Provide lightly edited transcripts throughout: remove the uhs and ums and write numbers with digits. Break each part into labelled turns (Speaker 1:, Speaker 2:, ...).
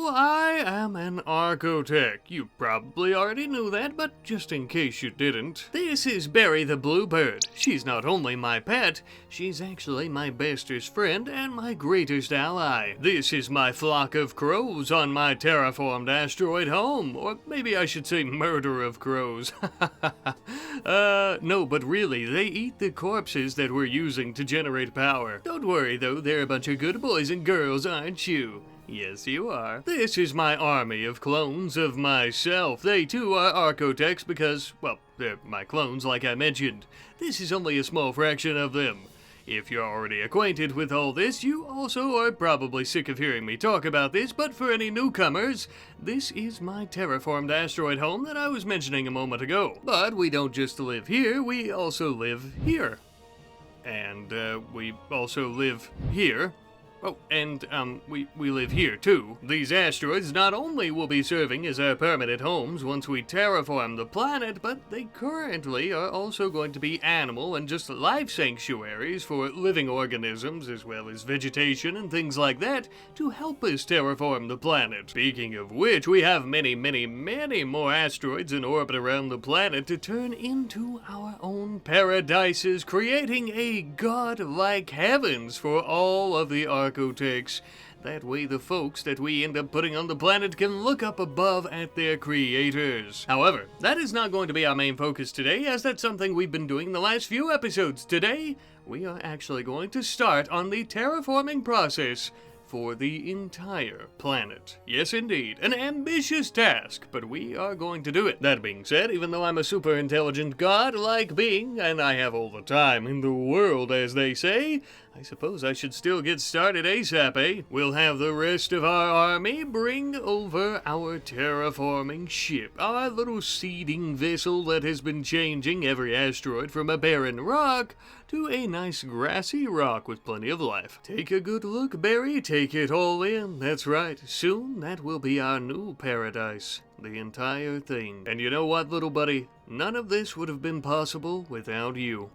Speaker 1: So, I am an architect. You probably already knew that, but just in case you didn't. This is Berry the Bluebird. She's not only my pet, she's actually my bestest friend and my greatest ally. This is my flock of crows on my terraformed asteroid home. Or maybe I should say murder of crows. No, but really, they eat the corpses that we're using to generate power. Don't worry though, they're a bunch of good boys and girls, aren't you? Yes, you are. This is my army of clones of myself. They too are architects because, well, they're my clones like I mentioned. This is only a small fraction of them. If you're already acquainted with all this, you also are probably sick of hearing me talk about this, but for any newcomers, this is my terraformed asteroid home that I was mentioning a moment ago. But we don't just live here, we also live here. And, we also live here. Oh, and, we live here, too. These asteroids not only will be serving as our permanent homes once we terraform the planet, but they currently are also going to be animal and just life sanctuaries for living organisms, as well as vegetation and things like that, to help us terraform the planet. Speaking of which, we have many more asteroids in orbit around the planet to turn into our own paradises, creating a god-like heavens for all of the architects. That way the folks that we end up putting on the planet can look up above at their creators. However, that is not going to be our main focus today, as that's something we've been doing the last few episodes. Today, we are actually going to start on the terraforming process for the entire planet. Yes, indeed, an ambitious task, but we are going to do it. That being said, even though I'm a super intelligent god-like being, and I have all the time in the world, as they say, I suppose I should still get started ASAP, eh? We'll have the rest of our army bring over our terraforming ship, our little seeding vessel that has been changing every asteroid from a barren rock to a nice grassy rock with plenty of life. Take a good look, Barry, take it all in. That's right, soon that will be our new paradise. The entire thing. And you know what, little buddy? None of this would have been possible without you.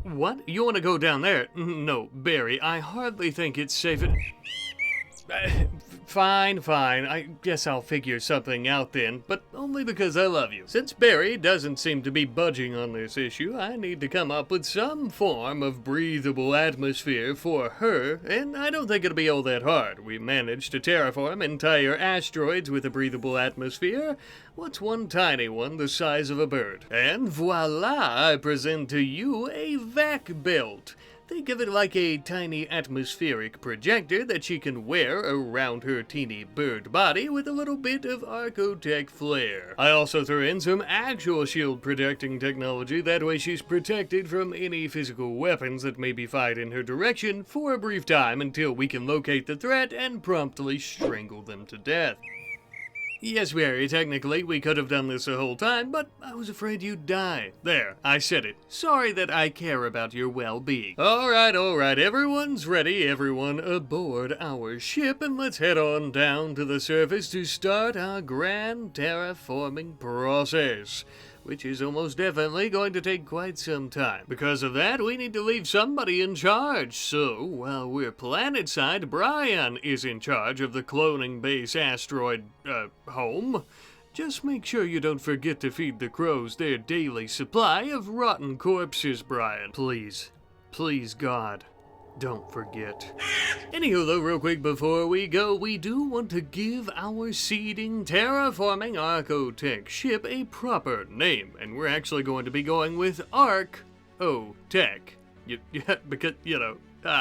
Speaker 1: What? You want to go down there? No, Barry, I hardly think it's safe. Fine. I guess I'll figure something out then, but only because I love you. Since Barry doesn't seem to be budging on this issue, I need to come up with some form of breathable atmosphere for her, and I don't think it'll be all that hard. We managed to terraform entire asteroids with a breathable atmosphere. What's one tiny one the size of a bird? And voila, I present to you a vac belt. Think of it like a tiny atmospheric projector that she can wear around her teeny bird body with a little bit of architect flair. I also threw in some actual shield protecting technology, that way she's protected from any physical weapons that may be fired in her direction for a brief time until we can locate the threat and promptly strangle them to death. Yes, Barry, technically, we could have done this the whole time, but I was afraid you'd die. There, I said it. Sorry that I care about your well-being. Alright, everyone's ready, everyone aboard our ship, and let's head on down to the surface to start our grand terraforming process, which is almost definitely going to take quite some time. Because of that, we need to leave somebody in charge. So, while we're planetside, Brian is in charge of the cloning base asteroid, home. Just make sure you don't forget to feed the crows their daily supply of rotten corpses, Brian. Please, God. Don't forget. Anywho, though, real quick before we go, we do want to give our seeding terraforming architect ship a proper name, and we're actually going to be going with Arc-O-Tech. Yeah, because, you know,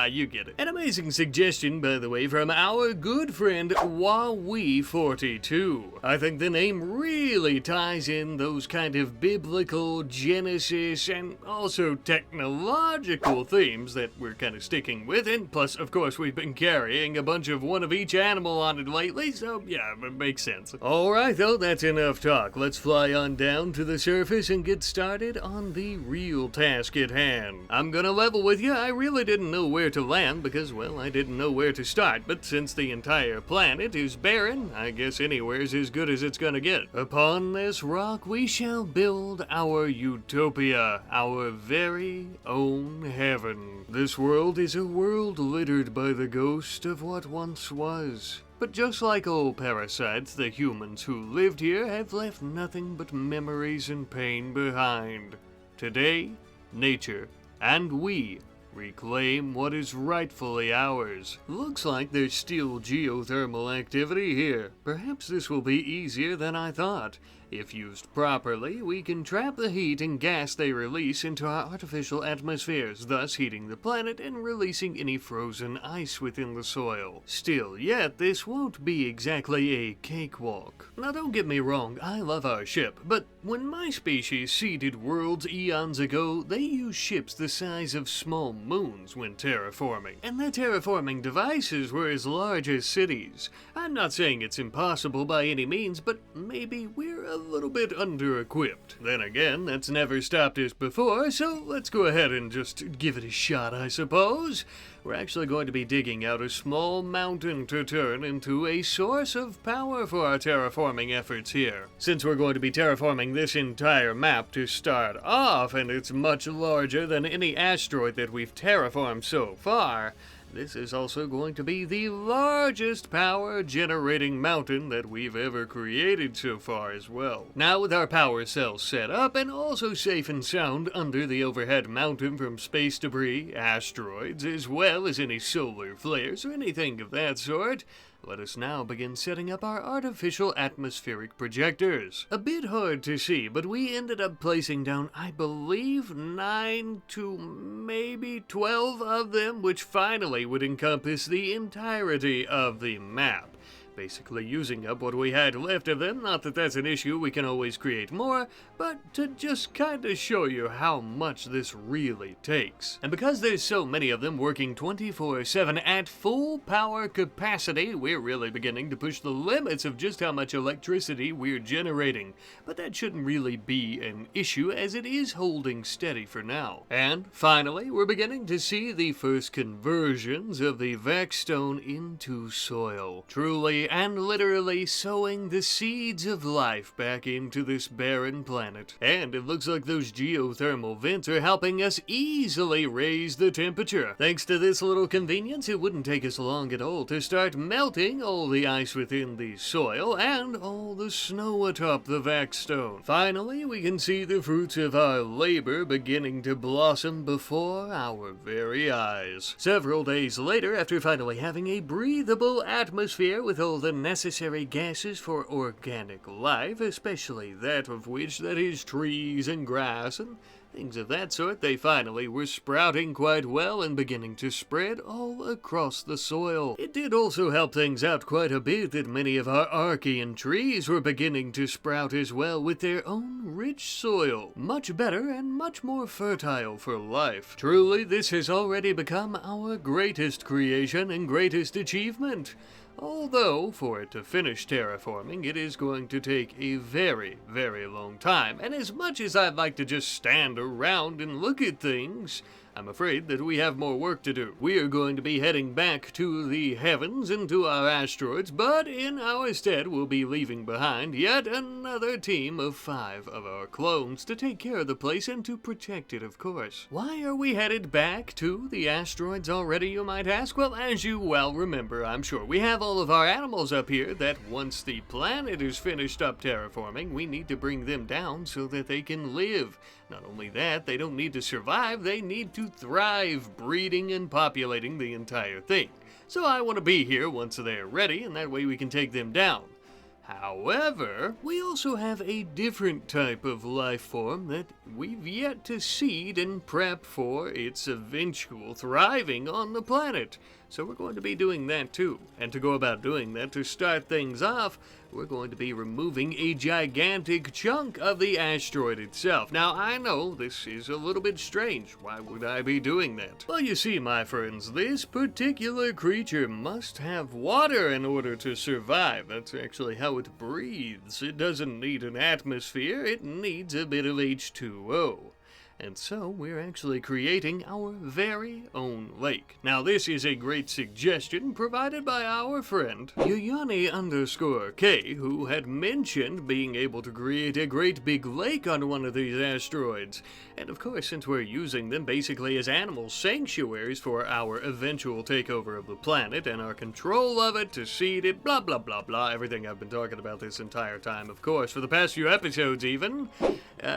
Speaker 1: you get it. An amazing suggestion, by the way, from our good friend Wawi42. I think the name really ties in those kind of biblical, Genesis, and also technological themes that we're kind of sticking with, and plus, of course, we've been carrying a bunch of one of each animal on it lately, so yeah, it makes sense. Alright, though, that's enough talk. Let's fly on down to the surface and get started on the real task at hand. I'm gonna level with you, I really didn't know where to land because, well, I didn't know where to start, but since the entire planet is barren, I guess anywhere's as good as it's gonna get. Upon this rock we shall build our utopia, our very own heaven. This world is a world littered by the ghost of what once was. But just like all parasites, the humans who lived here have left nothing but memories and pain behind. Today, nature and we reclaim what is rightfully ours. Looks like there's still geothermal activity here. Perhaps this will be easier than I thought. If used properly, we can trap the heat and gas they release into our artificial atmospheres, thus heating the planet and releasing any frozen ice within the soil. Still yet, this won't be exactly a cakewalk. Now don't get me wrong, I love our ship, but when my species seeded worlds eons ago, they used ships the size of small moons when terraforming. And their terraforming devices were as large as cities. I'm not saying it's impossible by any means, but maybe we're a little bit under-equipped. Then again, that's never stopped us before, so let's go ahead and just give it a shot, I suppose. We're actually going to be digging out a small mountain to turn into a source of power for our terraforming efforts here. Since we're going to be terraforming this entire map to start off, and it's much larger than any asteroid that we've terraformed so far, this is also going to be the largest power-generating mountain that we've ever created so far as well. Now with our power cells set up and also safe and sound under the overhead mountain from space debris, asteroids, as well as any solar flares or anything of that sort, let us now begin setting up our artificial atmospheric projectors. A bit hard to see, but we ended up placing down, I believe, 9 to maybe 12 of them, which finally would encompass the entirety of the map. Basically using up what we had left of them. Not that that's an issue, we can always create more, but to just kinda show you how much this really takes. And because there's so many of them working 24/7 at full power capacity, we're really beginning to push the limits of just how much electricity we're generating. But that shouldn't really be an issue, as it is holding steady for now. And finally, we're beginning to see the first conversions of the Vaxstone into soil. Truly and literally sowing the seeds of life back into this barren planet. And it looks like those geothermal vents are helping us easily raise the temperature. Thanks to this little convenience, it wouldn't take us long at all to start melting all the ice within the soil and all the snow atop the Vaxstone. Finally, we can see the fruits of our labor beginning to blossom before our very eyes. Several days later, after finally having a breathable atmosphere with all the necessary gases for organic life, especially that of which that is trees and grass and things of that sort, they finally were sprouting quite well and beginning to spread all across the soil. It did also help things out quite a bit that many of our Archean trees were beginning to sprout as well with their own rich soil. Much better and much more fertile for life. Truly, this has already become our greatest creation and greatest achievement. Although, for it to finish terraforming, it is going to take a very, very long time. And as much as I'd like to just stand around and look at things, I'm afraid that we have more work to do. We are going to be heading back to the heavens and to our asteroids, but in our stead we'll be leaving behind yet another team of 5 of our clones to take care of the place and to protect it, of course. Why are we headed back to the asteroids already, you might ask? Well, as you well remember, I'm sure, we have all of our animals up here that once the planet is finished up terraforming, we need to bring them down so that they can live. Not only that, they don't need to survive, they need to thrive, breeding and populating the entire thing. So I want to be here once they're ready, and that way we can take them down. However, we also have a different type of life form that we've yet to seed and prep for its eventual thriving on the planet. So we're going to be doing that too. And to go about doing that, to start things off, we're going to be removing a gigantic chunk of the asteroid itself. Now, I know this is a little bit strange. Why would I be doing that? Well, you see, my friends, this particular creature must have water in order to survive. That's actually how it breathes. It doesn't need an atmosphere, it needs a bit of H2O. And so we're actually creating our very own lake. Now this is a great suggestion provided by our friend Yuyani_K, who had mentioned being able to create a great big lake on one of these asteroids. And of course, since we're using them basically as animal sanctuaries for our eventual takeover of the planet and our control of it, to seed it, blah blah blah blah, everything I've been talking about this entire time, of course, for the past few episodes even,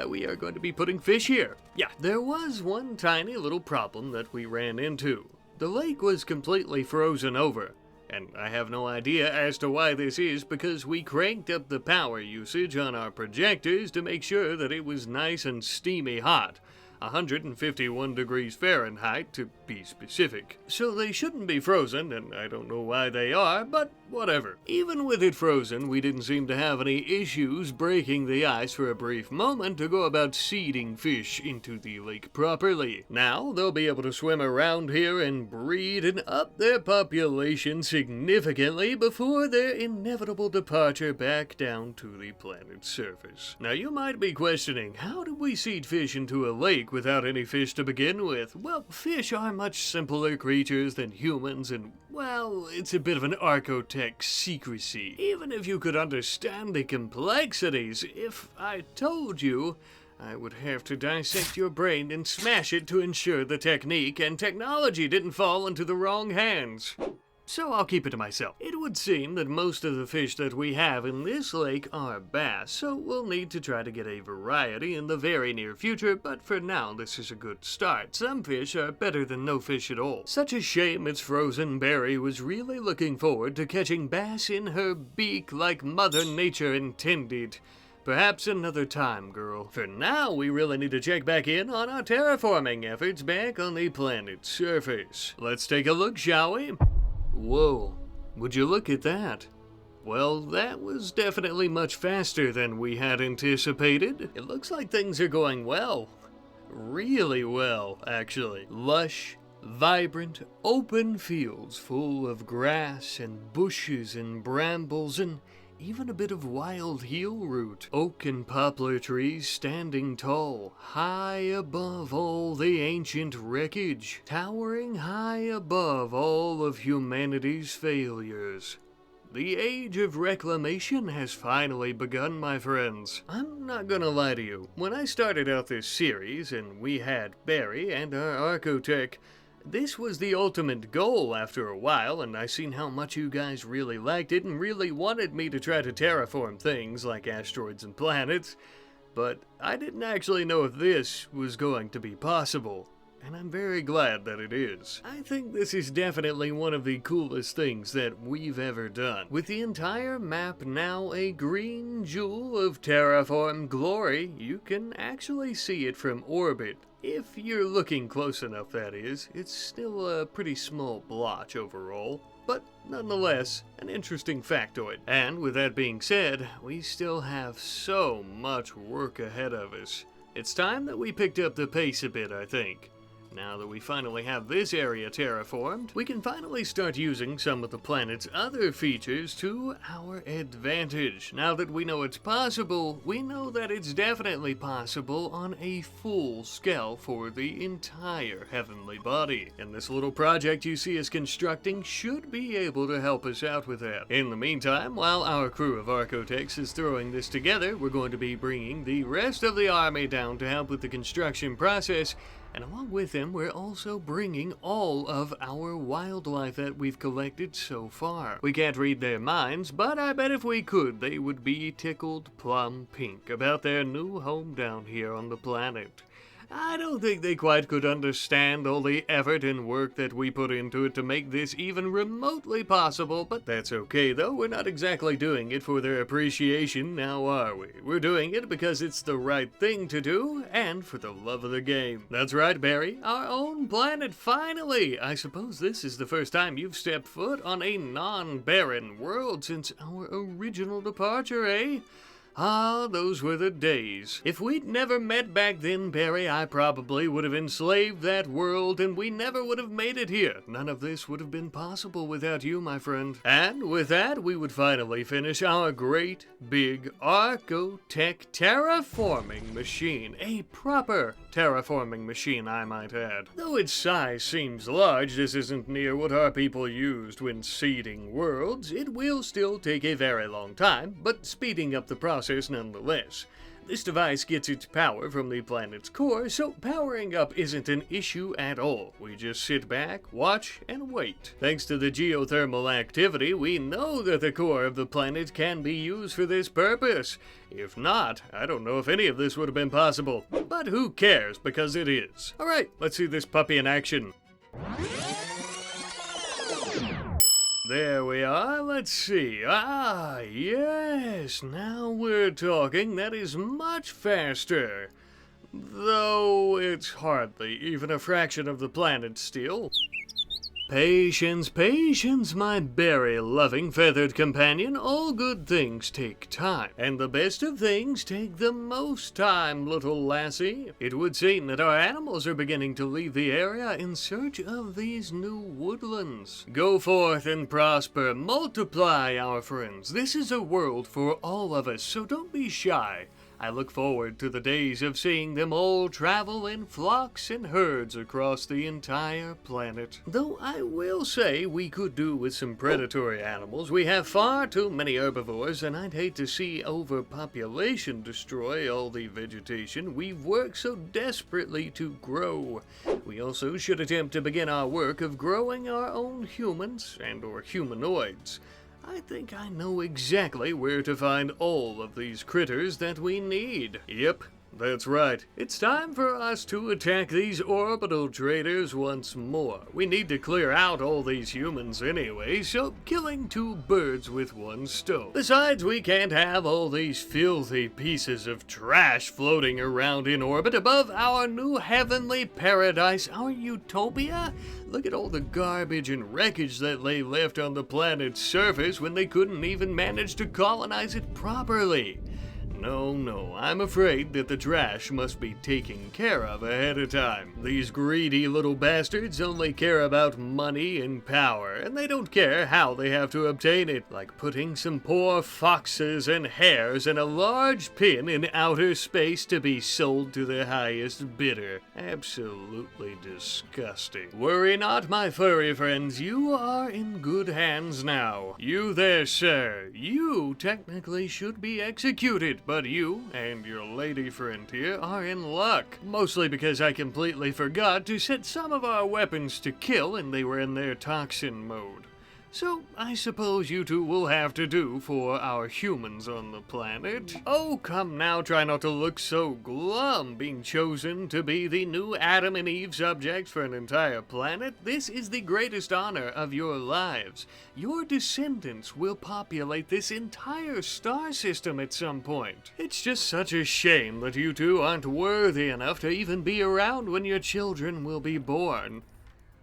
Speaker 1: we are going to be putting fish here. Yeah, there was one tiny little problem that we ran into. The lake was completely frozen over. And I have no idea as to why this is, because we cranked up the power usage on our projectors to make sure that it was nice and steamy hot. 151 degrees Fahrenheit to be specific. So they shouldn't be frozen, and I don't know why they are, but whatever. Even with it frozen, we didn't seem to have any issues breaking the ice for a brief moment to go about seeding fish into the lake properly. Now they'll be able to swim around here and breed and up their population significantly before their inevitable departure back down to the planet's surface. Now you might be questioning, how did we seed fish into a lake without any fish to begin with? Well, fish are much simpler creatures than humans, and, well, it's a bit of an archotech secrecy. Even if you could understand the complexities, if I told you, I would have to dissect your brain and smash it to ensure the technique and technology didn't fall into the wrong hands. So I'll keep it to myself. It would seem that most of the fish that we have in this lake are bass, so we'll need to try to get a variety in the very near future, but for now this is a good start. Some fish are better than no fish at all. Such a shame it's frozen. Barry was really looking forward to catching bass in her beak like Mother Nature intended. Perhaps another time, girl. For now, we really need to check back in on our terraforming efforts back on the planet's surface. Let's take a look, shall we? Whoa, would you look at that? Well, that was definitely much faster than we had anticipated. It looks like things are going well. Really well, actually. Lush, vibrant, open fields full of grass and bushes and brambles and even a bit of wild heel root. Oak and poplar trees standing tall, high above all the ancient wreckage, towering high above all of humanity's failures. The age of reclamation has finally begun, my friends. I'm not gonna lie to you. When I started out this series, and we had Barry and our Archotech, this was the ultimate goal after a while, and I seen how much you guys really liked it and really wanted me to try to terraform things like asteroids and planets, but I didn't actually know if this was going to be possible. And I'm very glad that it is. I think this is definitely one of the coolest things that we've ever done. With the entire map now a green jewel of terraform glory, you can actually see it from orbit. If you're looking close enough, that is. It's still a pretty small blotch overall, but nonetheless, an interesting factoid. And with that being said, we still have so much work ahead of us. It's time that we picked up the pace a bit, I think. Now that we finally have this area terraformed, we can finally start using some of the planet's other features to our advantage. Now that we know it's possible, we know that it's definitely possible on a full scale for the entire heavenly body. And this little project you see us constructing should be able to help us out with that. In the meantime, while our crew of Archotechs is throwing this together, we're going to be bringing the rest of the army down to help with the construction process. And along with them, we're also bringing all of our wildlife that we've collected so far. We can't read their minds, but I bet if we could, they would be tickled plum pink about their new home down here on the planet. I don't think they quite could understand all the effort and work that we put into it to make this even remotely possible, but that's okay though. We're not exactly doing it for their appreciation, now are we? We're doing it because it's the right thing to do, and for the love of the game. That's right, Barry, our own planet, finally! I suppose this is the first time you've stepped foot on a non-barren world since our original departure, eh? Ah, those were the days. If we'd never met back then, Barry, I probably would have enslaved that world and we never would have made it here. None of this would have been possible without you, my friend. And with that, we would finally finish our great, big, Arcotech terraforming machine. A proper terraforming machine, I might add. Though its size seems large, this isn't near what our people used when seeding worlds. It will still take a very long time, but speeding up the process nonetheless. This device gets its power from the planet's core, so powering up isn't an issue at all. We just sit back, watch, and wait. Thanks to the geothermal activity, we know that the core of the planet can be used for this purpose. If not, I don't know if any of this would have been possible. But who cares, because it is. Alright, let's see this puppy in action. There we are, let's see. Ah, yes, now we're talking. That is much faster. Though it's hardly even a fraction of the planet still. Patience, patience, my berry-loving feathered companion. All good things take time, and the best of things take the most time, little lassie. It would seem that our animals are beginning to leave the area in search of these new woodlands. Go forth and prosper, multiply, our friends. This is a world for all of us, so don't be shy. I look forward to the days of seeing them all travel in flocks and herds across the entire planet. Though I will say we could do with some predatory animals. We have far too many herbivores, and I'd hate to see overpopulation destroy all the vegetation we've worked so desperately to grow. We also should attempt to begin our work of growing our own humans and/or humanoids. I think I know exactly where to find all of these critters that we need. Yep, that's right. It's time for us to attack these orbital traders once more. We need to clear out all these humans anyway, so killing two birds with one stone. Besides, we can't have all these filthy pieces of trash floating around in orbit above our new heavenly paradise, our utopia. Look at all the garbage and wreckage that lay left on the planet's surface when they couldn't even manage to colonize it properly. No, I'm afraid that the trash must be taken care of ahead of time. These greedy little bastards only care about money and power, and they don't care how they have to obtain it, like putting some poor foxes and hares in a large pen in outer space to be sold to the highest bidder. Absolutely disgusting. Worry not, my furry friends, you are in good hands now. You there, sir, you technically should be executed, but you and your lady friend here are in luck. Mostly because I completely forgot to set some of our weapons to kill and they were in their toxin mode. So, I suppose you two will have to do for our humans on the planet. Oh, come now, try not to look so glum, being chosen to be the new Adam and Eve subjects for an entire planet. This is the greatest honor of your lives. Your descendants will populate this entire star system at some point. It's just such a shame that you two aren't worthy enough to even be around when your children will be born.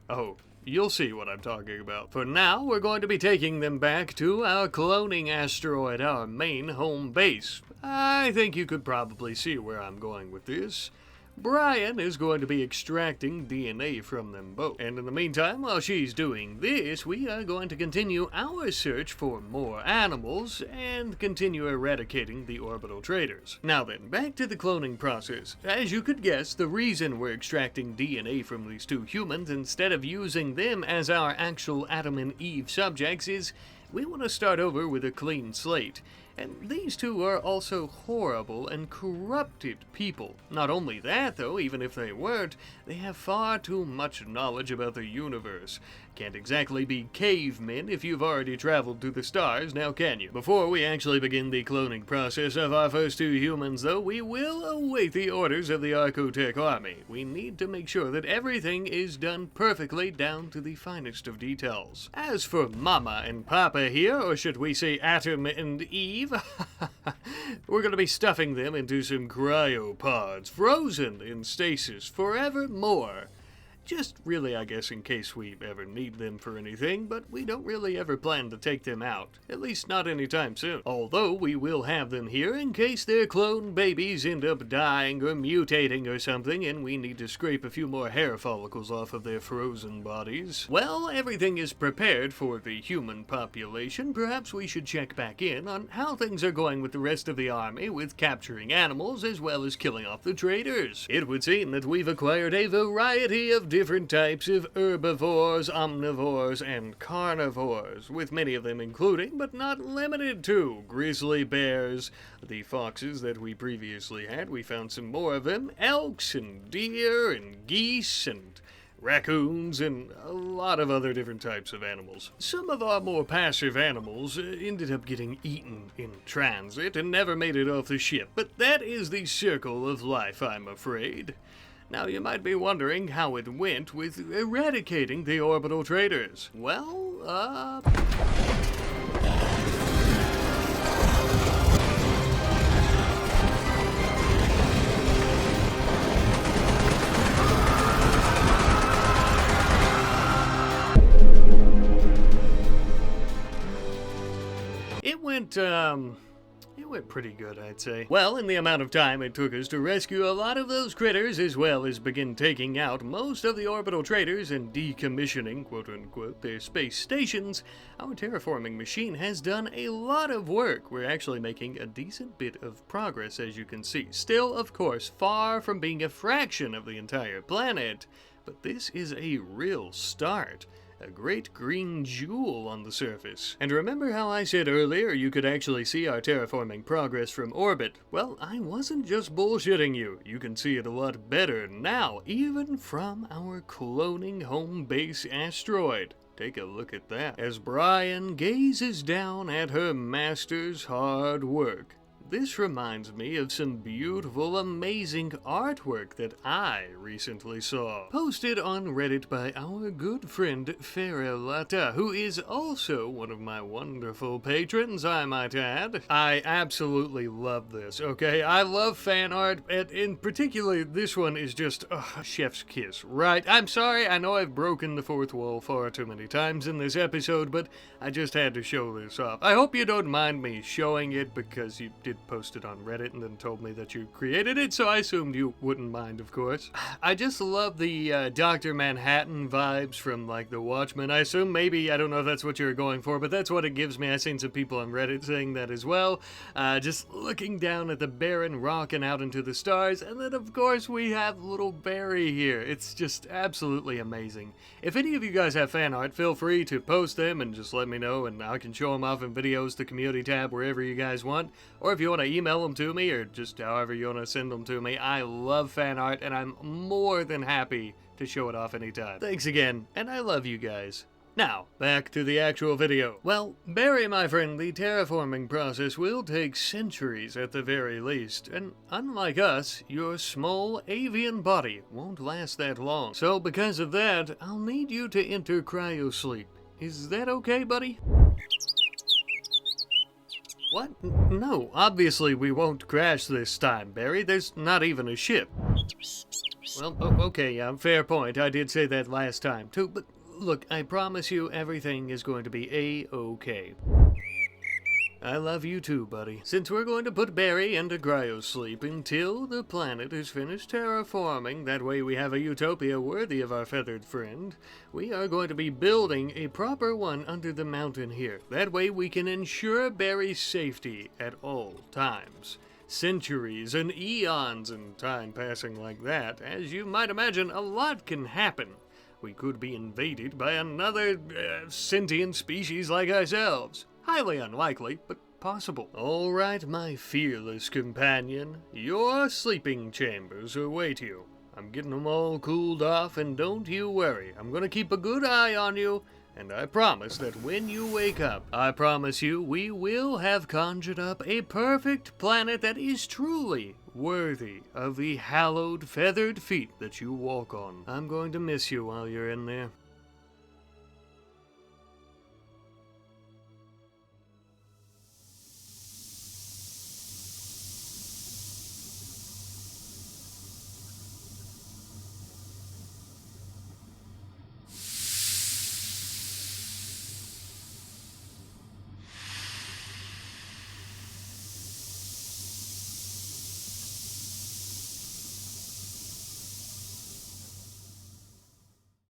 Speaker 1: Oh. You'll see what I'm talking about. For now, we're going to be taking them back to our cloning asteroid, our main home base. I think you could probably see where I'm going with this. Brian is going to be extracting DNA from them both. And in the meantime, while she's doing this, we are going to continue our search for more animals and continue eradicating the orbital traders. Now then, back to the cloning process. As you could guess, the reason we're extracting DNA from these two humans instead of using them as our actual Adam and Eve subjects is we want to start over with a clean slate. And these two are also horrible and corrupted people. Not only that, though, even if they weren't, they have far too much knowledge about the universe. Can't exactly be cavemen if you've already traveled to the stars, now can you? Before we actually begin the cloning process of our first two humans, though, we will await the orders of the Arcotech army. We need to make sure that everything is done perfectly down to the finest of details. As for Mama and Papa here, or should we say Adam and Eve, we're going to be stuffing them into some cryopods, frozen in stasis forevermore. Just really, I guess, in case we ever need them for anything, but we don't really ever plan to take them out. At least not anytime soon. Although we will have them here in case their clone babies end up dying or mutating or something and we need to scrape a few more hair follicles off of their frozen bodies. Well, everything is prepared for the human population. Perhaps we should check back in on how things are going with the rest of the army with capturing animals as well as killing off the traders. It would seem that we've acquired a variety of different types of herbivores, omnivores, and carnivores, with many of them including, but not limited to, grizzly bears, the foxes that we previously had, we found some more of them, elks and deer and geese and raccoons, and a lot of other different types of animals. Some of our more passive animals ended up getting eaten in transit and never made it off the ship, but that is the circle of life, I'm afraid. Now, you might be wondering how it went with eradicating the orbital traders. Well, it went pretty good, I'd say. Well, in the amount of time it took us to rescue a lot of those critters, as well as begin taking out most of the orbital traders and decommissioning, quote-unquote, their space stations, our terraforming machine has done a lot of work. We're actually making a decent bit of progress, as you can see. Still, of course, far from being a fraction of the entire planet, but this is a real start. A great green jewel on the surface. And remember how I said earlier you could actually see our terraforming progress from orbit? Well, I wasn't just bullshitting you. You can see it a lot better now, even from our cloning home base asteroid. Take a look at that. As Brian gazes down at her master's hard work. This reminds me of some beautiful, amazing artwork that I recently saw. Posted on Reddit by our good friend Ferrelata, who is also one of my wonderful patrons, I might add. I absolutely love this, okay? I love fan art, and in particular, this one is just chef's kiss, right? I'm sorry, I know I've broken the fourth wall far too many times in this episode, but I just had to show this off. I hope you don't mind me showing it because you did post it on Reddit and then told me that you created it, so I assumed you wouldn't mind, of course. I just love the Dr. Manhattan vibes from, like, The Watchmen. I assume maybe, I don't know if that's what you're going for, but that's what it gives me. I've seen some people on Reddit saying that as well. Just looking down at the barren rock and out into the stars, and then, of course, we have little Barry here. It's just absolutely amazing. If any of you guys have fan art, feel free to post them and just let me know, and I can show them off in videos, the community tab, wherever you guys want. Or if you want to email them to me, or just however you want to send them to me. I love fan art, and I'm more than happy to show it off anytime. Thanks again, and I love you guys. Now, back to the actual video. Well, Barry, my friend, the terraforming process will take centuries at the very least, and unlike us, your small avian body won't last that long. So because of that, I'll need you to enter Cryosleep. Is that okay, buddy? What? No, obviously we won't crash this time, Barry. There's not even a ship. Well, okay, yeah, fair point. I did say that last time, too, but look, I promise you everything is going to be A-okay. I love you too, buddy. Since we're going to put Barry into Cryosleep until the planet is finished terraforming, that way we have a utopia worthy of our feathered friend, we are going to be building a proper one under the mountain here. That way we can ensure Barry's safety at all times. Centuries and eons and time passing like that, as you might imagine, a lot can happen. We could be invaded by another sentient species like ourselves. Highly unlikely, but possible. All right, my fearless companion. Your sleeping chambers await you. I'm getting them all cooled off, and don't you worry. I'm gonna keep a good eye on you, and I promise that when you wake up, I promise you we will have conjured up a perfect planet that is truly worthy of the hallowed feathered feet that you walk on. I'm going to miss you while you're in there.